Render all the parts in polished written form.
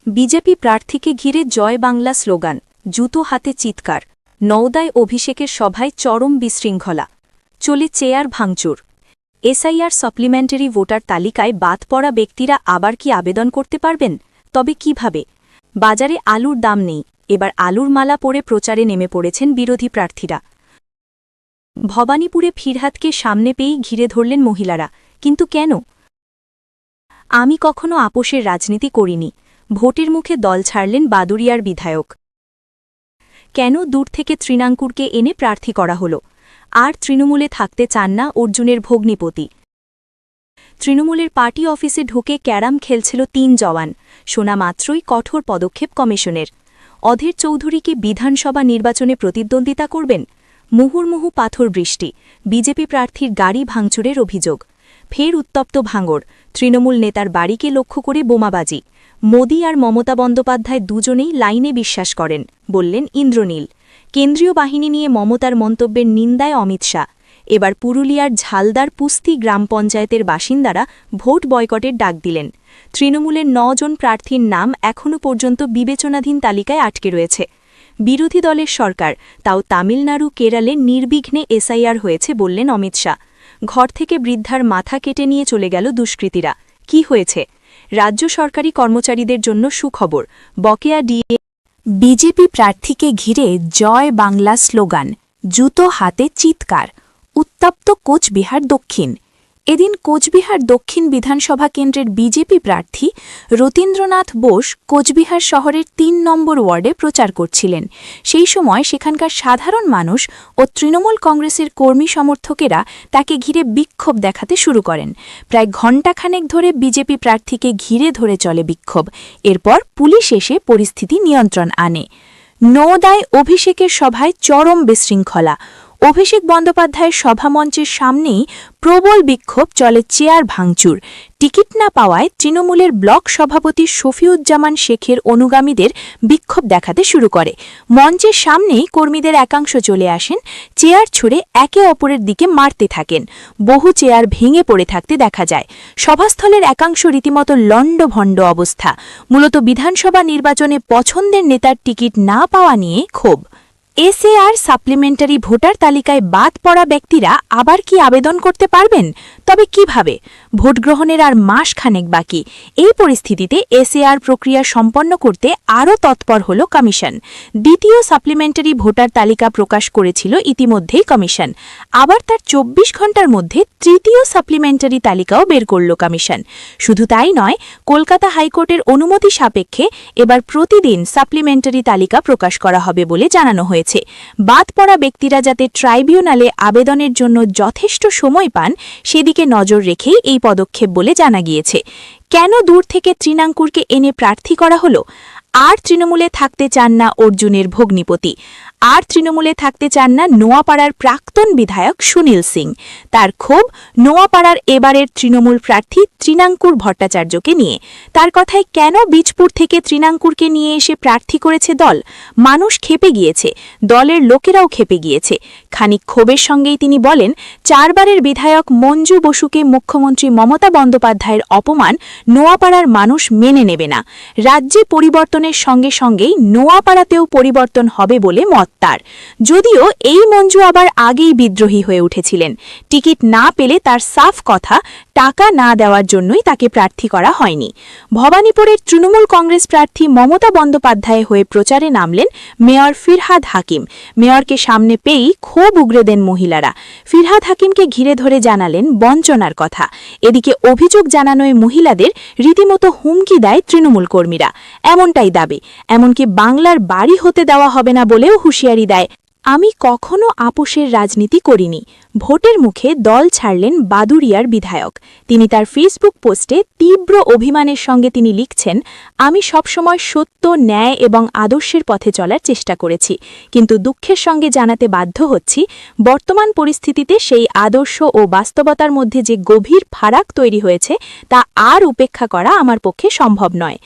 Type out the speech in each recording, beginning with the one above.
BJP প্রার্থীকে ঘিরে জয় Bangla slogan, জুতো হাতে চিৎকার। নওদায় অভিষেকের সভায় চরম বিশৃঙ্খলা। চলে চেয়ার ভাঙচুর। এসআইআর সাপ্লিমেন্টারি ভোটার তালিকায় বাদ পড়া ব্যক্তিরা আবার কি আবেদন করতে পারবেন? তবে কিভাবে? বাজারে আলুর দাম নেই, এবার আলুর মালা পরে প্রচারে নেমে পড়েছেন বিরোধী প্রার্থীরা। ভবানীপুরে ফিরহাদকে সামনে পেয়েই ঘিরে ধরলেন মহিলারা। কিন্তু কেন? আমি কখনো আপোষের রাজনীতি করিনি। ভোটের মুখে দল ছাড়লেন বাদুড়িয়ার বিধায়ক। কেন দূর থেকে তৃণাঙ্কুরকে এনে প্রার্থী করা হল? আর তৃণমূলে থাকতে চান না অর্জুনের ভগ্নিপতি। তৃণমূলের পার্টি অফিসে ঢুকে ক্যারাম খেলছিল ৩ জওয়ান। শোনা মাত্রই কঠোর পদক্ষেপ কমিশনের। অধীর চৌধুরীকে বিধানসভা নির্বাচনে প্রতিদ্বন্দ্বিতা করবেন। মুহুর্মুহু পাথর বৃষ্টি। বিজেপি প্রার্থীর গাড়ি ভাঙচুরের অভিযোগ। ফের উত্তপ্ত ভাঙড়। তৃণমূল নেতার বাড়িকে লক্ষ্য করে বোমাবাজি। মোদি আর মমতা বন্দ্যোপাধ্যায় দুজনেই লাইনে বিশ্বাস করেন, বললেন ইন্দ্রনীল। কেন্দ্রীয় বাহিনী নিয়ে মমতার মন্তব্যের নিন্দায় অমিত শাহ। এবার পুরুলিয়ার ঝালদার পুস্তি গ্রাম পঞ্চায়েতের বাসিন্দারা ভোট বয়কটের ডাক দিলেন। তৃণমূলের ৯ জন প্রার্থীর নাম এখনও পর্যন্ত বিবেচনাধীন তালিকায় আটকে রয়েছে। বিরোধী দলের সরকার, তাও তামিলনাড়ু কেরালে নির্বিঘ্নে এসআইআর হয়েছে বললেন অমিত শাহ। ঘর থেকে বৃদ্ধার মাথা কেটে নিয়ে চলে গেল দুষ্কৃতীরা। কি হয়েছে? রাজ্য সরকারি কর্মচারীদের জন্য সুখবর। বকেয়া ডিএ। বিজেপি প্রার্থীকে ঘিরে জয় বাংলা স্লোগান, জুতো হাতে চিৎকার। উত্তপ্ত কোচবিহার দক্ষিণ। এদিন কোচবিহার দক্ষিণ বিধানসভা কেন্দ্রের বিজেপি প্রার্থী রতীন্দ্রনাথ বোস কোচবিহার শহরের ৩ নম্বর ওয়ার্ডে প্রচার করছিলেন। সেই সময় সেখানকার সাধারণ মানুষ ও তৃণমূল কংগ্রেসের কর্মী সমর্থকেরা তাকে ঘিরে বিক্ষোভ দেখাতে শুরু করেন। প্রায় ঘণ্টাখানেক ধরে বিজেপি প্রার্থীকে ঘিরে ধরে চলে বিক্ষোভ। এরপর পুলিশ এসে পরিস্থিতি নিয়ন্ত্রণ আনে। নওদায় অভিষেকের সভায় চরম বিশৃঙ্খলা। অভিষেক বন্দ্যোপাধ্যায়ের সভামঞ্চের সামনেই প্রবল বিক্ষোভ, চলে চেয়ার ভাঙচুর। টিকিট না পাওয়ায় তৃণমূলের ব্লক সভাপতি শফিউজ্জামান শেখের অনুগামীদের বিক্ষোভ দেখাতে শুরু করে। মঞ্চের সামনেই কর্মীদের একাংশ চলে আসেন, চেয়ার ছুঁড়ে একে অপরের দিকে মারতে থাকেন। বহু চেয়ার ভেঙে পড়ে থাকতে দেখা যায়। সভাস্থলের একাংশ রীতিমতো লণ্ডভণ্ড অবস্থা। মূলত বিধানসভা নির্বাচনে পছন্দের নেতার টিকিট না পাওয়া নিয়ে ক্ষোভ। এসআইআর সাপ্লিমেন্টারি ভোটার তালিকায় বাদ পড়া ব্যক্তিরা আবার কি আবেদন করতে পারবেন? তবে কিভাবে? ভোটগ্রহণের আর মাসখানেক বাকি। এই পরিস্থিতিতে এসআইআর প্রক্রিয়া সম্পন্ন করতে আরও তৎপর হল কমিশন। দ্বিতীয় সাপ্লিমেন্টারি ভোটার তালিকা প্রকাশ করেছিল ইতিমধ্যেই কমিশন। আবার তার ২৪ ঘণ্টার মধ্যে তৃতীয় সাপ্লিমেন্টারি তালিকাও বের করল কমিশন। শুধু তাই নয়, কলকাতা হাইকোর্টের অনুমতি সাপেক্ষে এবার প্রতিদিন সাপ্লিমেন্টারি তালিকা প্রকাশ করা হবে বলে জানানো হয়েছে। বাদ পড়া ব্যক্তিরা যাতে ট্রাইব্যুনালে আবেদনের জন্য যথেষ্ট সময় পান, সেদিকে নজর রেখেই এই পদক্ষেপ বলে জানা গিয়েছে। কেন দূর থেকে তৃণাঙ্কুরকে এনে প্রার্থী করা হল? আর তৃণমূলে থাকতে চান না অর্জুনের ভগ্নিপতি। আর তৃণমূলে থাকতে চান না নোয়াপাড়ার প্রাক্তন বিধায়ক সুনীল সিং। তার ক্ষোভ নোয়াপাড়ার এবারের তৃণমূল প্রার্থী তৃণাঙ্কুর ভট্টাচার্যকে নিয়ে। তার কথায়, কেন বীজপুর থেকে তৃণাঙ্কুরকে নিয়ে এসে প্রার্থী করেছে দল? মানুষ ক্ষেপে গিয়েছে, দলের লোকেরাও ক্ষেপে গিয়েছে। খানিক ক্ষোভের সঙ্গেই তিনি বলেন, ৪ বারের বিধায়ক মঞ্জু বসুকে মুখ্যমন্ত্রী মমতা বন্দ্যোপাধ্যায়ের অপমান নোয়াপাড়ার মানুষ মেনে নেবে না। রাজ্যে পরিবর্তনের সঙ্গে সঙ্গেই নোয়াপাড়াতেও পরিবর্তন হবে বলে মত তার। যদিও এই মঞ্জু আবার আগেই বিদ্রোহী হয়ে উঠেছিলেন। টিকিট না পেলে তার সাফ কথা, টাকা না দেওয়ার জন্যই তাকে প্রার্থী করা হয়নি। ভবানীপুরের তৃণমূল কংগ্রেস প্রার্থী মমতা বন্দ্যোপাধ্যায় হয়ে প্রচারে নামলেন মেয়র ফিরহাদ হাকিম। মেয়রকে সামনে পেয়েই ক্ষোভ উগরে দেন মহিলারা। ফিরহাদ হাকিমকে ঘিরে ধরে জানালেন বঞ্চনার কথা। এদিকে অভিযোগ জানানোয় মহিলাদের রীতিমতো হুমকি দেয় তৃণমূল কর্মীরা। এমনটাই দাবি। এমনকি বাংলার বাড়ি হতে দেওয়া হবে না বলেও হুঁশিয়ারি দেয়। আমি কখনো আপোষের রাজনীতি করিনি। ভোটের মুখে দল ছাড়লেন বাদুড়িয়ার বিধায়ক। তিনি তার ফেসবুক পোস্টে তীব্র অভিমানের সঙ্গে তিনি লিখছেন, আমি সবসময় সত্য, ন্যায় এবং আদর্শের পথে চলার চেষ্টা করেছি, কিন্তু দুঃখের সঙ্গে জানাতে বাধ্য হচ্ছি, বর্তমান পরিস্থিতিতে সেই আদর্শ ও বাস্তবতার মধ্যে যে গভীর ফারাক তৈরি হয়েছে তা আর উপেক্ষা করা আমার পক্ষে সম্ভব নয়।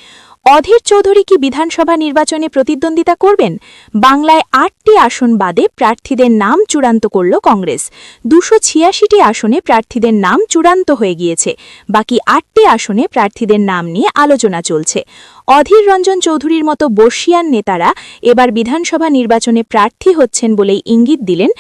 অধীর চৌধুরী কি বিধানসভা নির্বাচনে প্রতিদ্বন্দ্বিতা করবেন? বাংলায় ৮টি আসন বাদে প্রার্থীদের নাম চূড়ান্ত করল কংগ্রেস। ২৮৬টি আসনে প্রার্থীদের নাম চূড়ান্ত হয়ে গিয়েছে। বাকি ৮টি আসনে প্রার্থীদের নাম নিয়ে আলোচনা চলছে। অধীর রঞ্জন চৌধুরীর মতো বর্ষিয়ান নেতারা এবার বিধানসভা নির্বাচনে প্রার্থী হচ্ছেন বলেই ইঙ্গিত দিলেন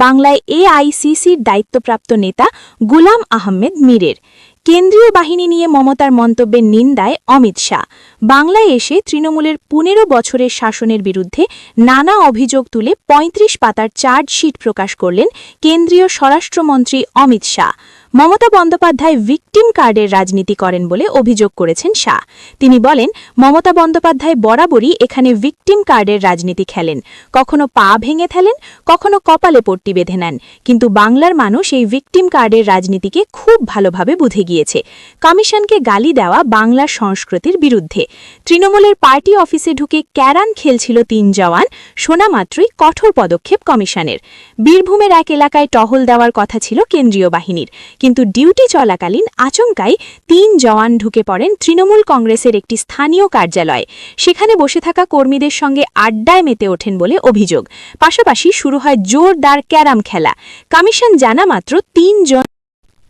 বাংলায় এআইসিসির দায়িত্বপ্রাপ্ত নেতা গুলাম আহমেদ মীরের। কেন্দ্রীয় বাহিনী নিয়ে মমতার মন্তব্যের নিন্দায় অমিত শাহ। বাংলায় এসে তৃণমূলের ১৫ বছরের শাসনের বিরুদ্ধে নানা অভিযোগ তুলে ৩৫ পাতার চার্জশিট প্রকাশ করলেন কেন্দ্রীয় স্বরাষ্ট্রমন্ত্রী অমিত শাহ। মমতা বন্দ্যোপাধ্যায় ভিকটিম কার্ডের রাজনীতি করেন বলে অভিযোগ করেছেন শাহ। তিনি বলেন, মমতা বন্দ্যোপাধ্যায় বরাবরই এখানে ভিকটিম কার্ডের রাজনীতি খেলেন। কখনো পা ভেঙে ফেলেন, কখনো কপালে পট্টি বেঁধে নেন। কিন্তু বাংলার মানুষ এই ভিকটিম কার্ডের রাজনীতিকে খুব ভালোভাবে বুঝে গিয়েছে। কমিশনকে গালি দেওয়া বাংলার সংস্কৃতির বিরুদ্ধে। তৃণমূলের পার্টি অফিসে ঢুকে ক্যারাম খেলছিল ৩ জওয়ান, শোনা মাত্রই কঠোর পদক্ষেপ কমিশনের। বীরভূমের এক এলাকায় টহল দেওয়ার কথা ছিল কেন্দ্রীয় বাহিনীর, কিন্তু ডিউটি চলাকালীন আচমকাই ৩ জওয়ান ঢুকে পড়েন তৃণমূল কংগ্রেসের একটি স্থানীয় কার্যালয়ে। সেখানে বসে থাকা কর্মীদের সঙ্গে আড্ডায় মেতে ওঠেন বলে অভিযোগ। পাশাপাশি শুরু হয় জোরদার ক্যারাম খেলা। কমিশন জানা মাত্র ৩ জন।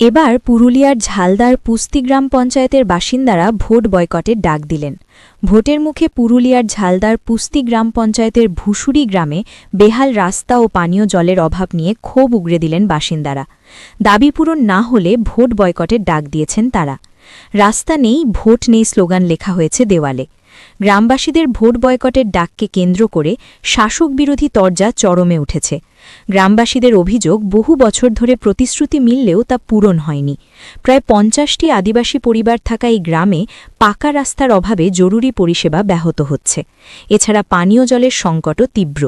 এবার পুরুলিয়ার ঝালদার পুস্তি গ্রাম পঞ্চায়েতের বাসিন্দারা ভোট বয়কটের ডাক দিলেন। ভোটের মুখে পুরুলিয়ার ঝালদার পুস্তি গ্রাম পঞ্চায়েতের ভুসুড়ি গ্রামে বেহাল রাস্তা ও পানীয় জলের অভাব নিয়ে ক্ষোভ উগরে দিলেন বাসিন্দারা। দাবি পূরণ না হলে ভোট বয়কটের ডাক দিয়েছেন তারা। রাস্তা নেই, ভোট নেই স্লোগান লেখা হয়েছে দেওয়ালে। গ্রামবাসীদের ভোট বয়কটের ডাককে কেন্দ্র করে শাসক বিরোধী তরজা চরমে উঠেছে। গ্রামবাসীদের অভিযোগ, বহু বছর ধরে প্রতিশ্রুতি মিললেও তা পূরণ হয়নি। প্রায় ৫০টি আদিবাসী পরিবার থাকা এই গ্রামে পাকা রাস্তার অভাবে জরুরি পরিষেবা ব্যাহত হচ্ছে। এছাড়া পানীয় জলের সংকটও তীব্র।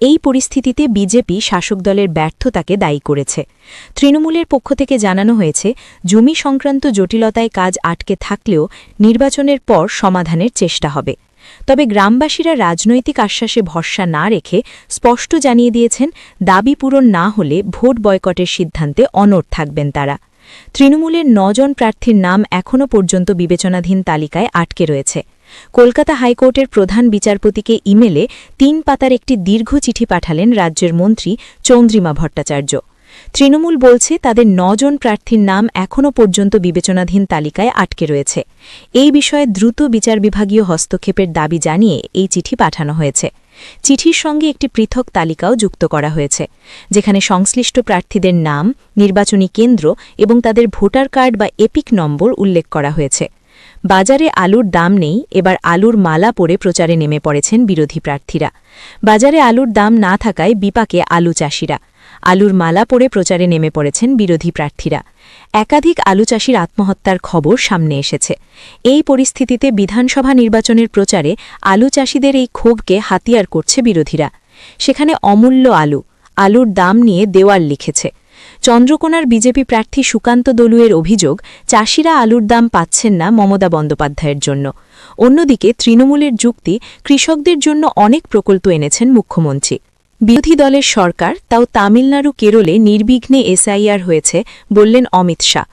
এই পরিস্থিতিতে বিজেপি শাসক দলের ব্যর্থতাকে দায়ী করেছে। তৃণমূলের পক্ষ থেকে জানানো হয়েছে, জমি সংক্রান্ত জটিলতায় কাজ আটকে থাকলেও নির্বাচনের পর সমাধানের চেষ্টা হবে। তবে গ্রামবাসীরা রাজনৈতিক আশ্বাসে ভরসা না রেখে স্পষ্ট জানিয়ে দিয়েছেন, দাবি পূরণ না হলে ভোট বয়কটের সিদ্ধান্তে অনড় থাকবেন তারা। তৃণমূলের ৯ জন প্রার্থীর নাম এখনও পর্যন্ত বিবেচনাধীন তালিকায় আটকে রয়েছে। কলকাতা হাইকোর্টের প্রধান বিচারপতিকে ইমেলে ৩ পাতার একটি দীর্ঘ চিঠি পাঠালেন রাজ্যের মন্ত্রী চন্দ্রিমা ভট্টাচার্য। তৃণমূল বলছে, তাদের ৯ জন প্রার্থীর নাম এখনও পর্যন্ত বিবেচনাধীন তালিকায় আটকে রয়েছে। এই বিষয়ে দ্রুত বিচার বিভাগীয় হস্তক্ষেপের দাবি জানিয়ে এই চিঠি পাঠানো হয়েছে। চিঠির সঙ্গে একটি পৃথক তালিকাও যুক্ত করা হয়েছে, যেখানে সংশ্লিষ্ট প্রার্থীদের নাম, নির্বাচনী কেন্দ্র এবং তাদের ভোটার কার্ড বা এপিক নম্বর উল্লেখ করা হয়েছে। বাজারে আলুর দাম নেই, এবার আলুর মালা পরে প্রচারে নেমে পড়েছেন বিরোধী প্রার্থীরা। বাজারে আলুর দাম না থাকায় বিপাকে আলু চাষিরা। আলুর মালা পরে প্রচারে নেমে পড়েছেন বিরোধী প্রার্থীরা। একাধিক আলু চাষির আত্মহত্যার খবর সামনে এসেছে। এই পরিস্থিতিতে বিধানসভা নির্বাচনের প্রচারে আলু চাষিদের এই ক্ষোভকে হাতিয়ার করছে বিরোধীরা। সেখানে অমূল্য আলুর দাম নিয়ে দেওয়াল লিখেছে। চন্দ্রকোনার বিজেপি প্রার্থী সুকান্ত দলুয়ের অভিযোগ, চাষিরা আলুর দাম পাচ্ছেন না মমতা বন্দ্যোপাধ্যায়ের জন্য। অন্যদিকে তৃণমূলের যুক্তি, কৃষকদের জন্য অনেক প্রকল্প এনেছেন মুখ্যমন্ত্রী। বিরোধী দলের সরকার, তাও তামিলনাড়ু কেরলে নির্বিঘ্নে এসআইআর হয়েছে বললেন অমিত শাহ।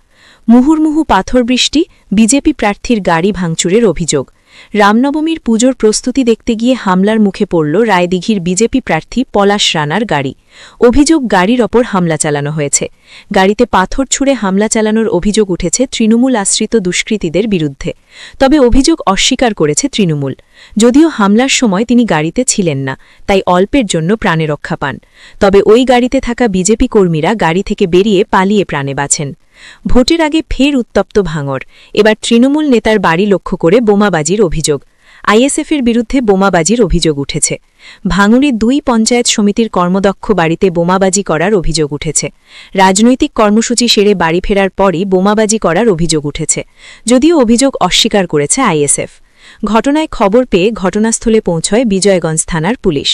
মুহুর্মুহু পাথরবৃষ্টি, বিজেপি প্রার্থীর গাড়ি ভাঙচুরের অভিযোগ। রামনবমীর পুজোর প্রস্তুতি দেখতে গিয়ে হামলার মুখে পড়ল রায়দিঘির বিজেপি প্রার্থী পলাশ রানার গাড়ি। অভিযোগ, গাড়ির ওপর হামলা চালানো হয়েছে। গাড়িতে পাথর ছুঁড়ে হামলা চালানোর অভিযোগ উঠেছে তৃণমূল আশ্রিত দুষ্কৃতীদের বিরুদ্ধে। তবে অভিযোগ অস্বীকার করেছে তৃণমূল। যদিও হামলার সময় তিনি গাড়িতে ছিলেন না, তাই অল্পের জন্য প্রাণে রক্ষা পান। তবে ওই গাড়িতে থাকা বিজেপি কর্মীরা গাড়ি থেকে বেরিয়ে পালিয়ে প্রাণে বাঁচেন। ভোটের আগে ফের উত্তপ্ত ভাঙড়। এবার তৃণমূল নেতার বাড়ি লক্ষ্য করে বোমাবাজির অভিযোগ। আইএসএফের বিরুদ্ধে বোমাবাজির অভিযোগ উঠেছে। ভাঙড়ে ২ পঞ্চায়েত সমিতির কর্মদক্ষ বাড়িতে বোমাবাজি করার অভিযোগ উঠেছে। রাজনৈতিক কর্মসূচি সেরে বাড়ি ফেরার পরই বোমাবাজি করার অভিযোগ উঠেছে, যদিও অভিযোগ অস্বীকার করেছে আইএসএফ। ঘটনায় খবর পেয়ে ঘটনাস্থলে পৌঁছয় বিজয়গঞ্জ থানার পুলিশ।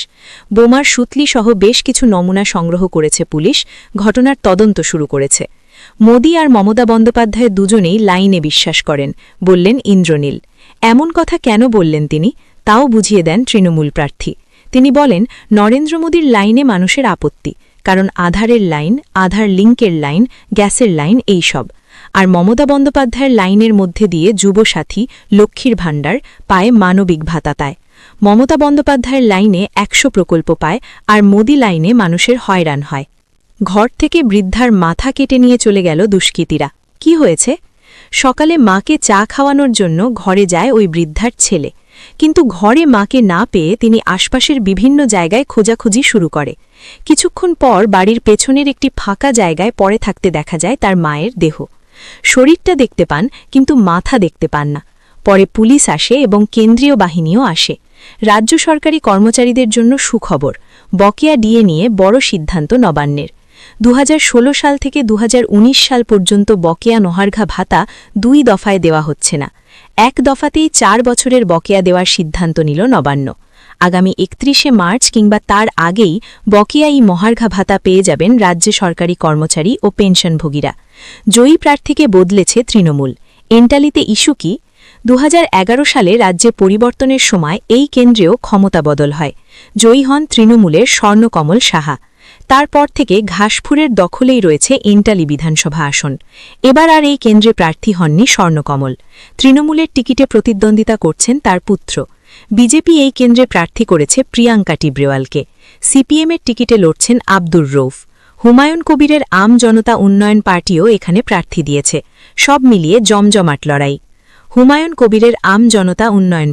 বোমার সুতলি সহ বেশ কিছু নমুনা সংগ্রহ করেছে পুলিশ। ঘটনার তদন্ত শুরু করেছে। মোদি আর মমতা বন্দ্যোপাধ্যায় দুজনেই লাইনে বিশ্বাস করেন, বললেন ইন্দ্রনীল। এমন কথা কেন বললেন তিনি, তাও বুঝিয়ে দেন তৃণমূল প্রার্থী। তিনি বলেন, নরেন্দ্র মোদীর লাইনে মানুষের আপত্তি, কারণ আধারের লাইন, আধার লিঙ্কের লাইন, গ্যাসের লাইন, এই সব। আর মমতা বন্দ্যোপাধ্যায়ের লাইনের মধ্যে দিয়ে যুবসাথী, লক্ষ্মীর ভাণ্ডার পায়, মানবিক ভাতা পায়। মমতা বন্দ্যোপাধ্যায়ের লাইনে ১০০ প্রকল্প পায়, আর মোদি লাইনে মানুষের হয়রান হয়। ঘর থেকে বৃদ্ধার মাথা কেটে নিয়ে চলে গেল দুষ্কৃতীরা। কি হয়েছে? সকালে মাকে চা খাওয়ানোর জন্য ঘরে যায় ওই বৃদ্ধার ছেলে, কিন্তু ঘরে মাকে না পেয়ে তিনি আশপাশের বিভিন্ন জায়গায় খোঁজাখুঁজি শুরু করে। কিছুক্ষণ পর বাড়ির পেছনের একটি ফাঁকা জায়গায় পড়ে থাকতে দেখা যায় তার মায়ের দেহ। শরীরটা দেখতে পান, কিন্তু মাথা দেখতে পান না। পরে পুলিশ আসে এবং কেন্দ্রীয় বাহিনীও আসে। রাজ্য সরকারি কর্মচারীদের জন্য সুখবর, বকেয়া ডিএ নিয়ে বড় সিদ্ধান্ত নবান্নের। ২০১৬ সাল থেকে ২০১৯ সাল পর্যন্ত বকেয়া মহার্ঘা ভাতা ২ দফায় দেওয়া হচ্ছে না। এক দফাতেই ৪ বছরের বকেয়া দেওয়ার সিদ্ধান্ত নিল নবান্ন। আগামী ৩১শে মার্চ কিংবা তার আগেই বকেয়া এই মহার্ঘা ভাতা পেয়ে যাবেন রাজ্য সরকারি কর্মচারী ও পেনশনভোগীরা। জয়ী প্রার্থীকে বদলেছে তৃণমূল। এন্টালিতে ইস্যু কি? ২০১১ সালে রাজ্যে পরিবর্তনের সময় এই কেন্দ্রেও ক্ষমতা বদল হয়। জয়ী হন তৃণমূলের স্বর্ণকমল সাহা। তারপর থেকে ঘাসফুরের দখলেই রয়েছে এন্টালি বিধানসভা আসন। এবার আর এই কেন্দ্রে প্রার্থী হননি স্বর্ণকমল। তৃণমূলের টিকিটে প্রতিদ্বন্দ্বিতা করছেন তার পুত্র। বিজেপি এই কেন্দ্রে প্রার্থী করেছে প্রিয়াঙ্কা টিব্রেওয়ালকে। সিপিএমের টিকিটে লড়ছেন আব্দুর রৌফ। হুমায়ুন কবিরের আম জনতা উন্নয়ন পার্টিও এখানে প্রার্থী দিয়েছে। সব মিলিয়ে জমজমাট লড়াই। হুমায়ুন কবিরের আম জনতা উন্নয়ন